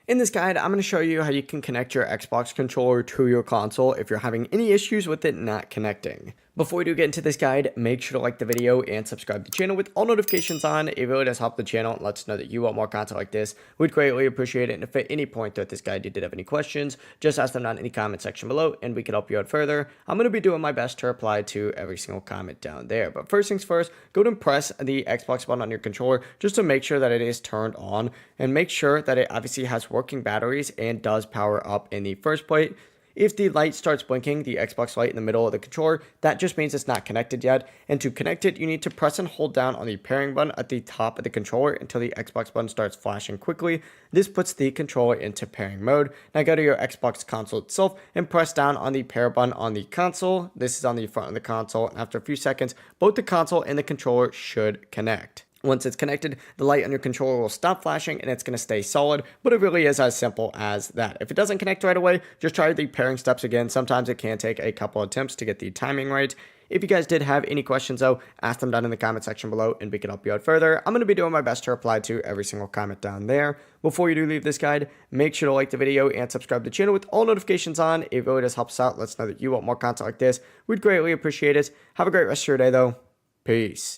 In this guide, I'm going to show you how you can connect your Xbox controller to your console if you're having any issues with it not connecting. Before we do get into this guide, make sure to like the video and subscribe to the channel with all notifications on. It really does help the channel and lets us know that you want more content like this. We'd greatly appreciate it. And if at any point throughout this guide you did have any questions, just ask them down in the comment section below and we can help you out further. I'm going to be doing my best to reply to every single comment down there. But first things first, go ahead and press the Xbox button on your controller just to make sure that it is turned on and make sure that it obviously has working batteries and does power up in the first place. If the light starts blinking, the Xbox light in the middle of the controller, that just means it's not connected yet. And to connect it, you need to press and hold down on the pairing button at the top of the controller until the Xbox button starts flashing quickly. This puts the controller into pairing mode. Now go to your Xbox console itself and press down on the pair button on the console. This is on the front of the console. And after a few seconds, both the console and the controller should connect. Once it's connected, the light on your controller will stop flashing and it's going to stay solid, but it really is as simple as that. If it doesn't connect right away, just try the pairing steps again. Sometimes it can take a couple attempts to get the timing right. If you guys did have any questions though, ask them down in the comment section below and we can help you out further. I'm going to be doing my best to reply to every single comment down there. Before you do leave this guide, make sure to like the video and subscribe to the channel with all notifications on. It really does help us out. Let us know that you want more content like this. We'd greatly appreciate it. Have a great rest of your day though. Peace.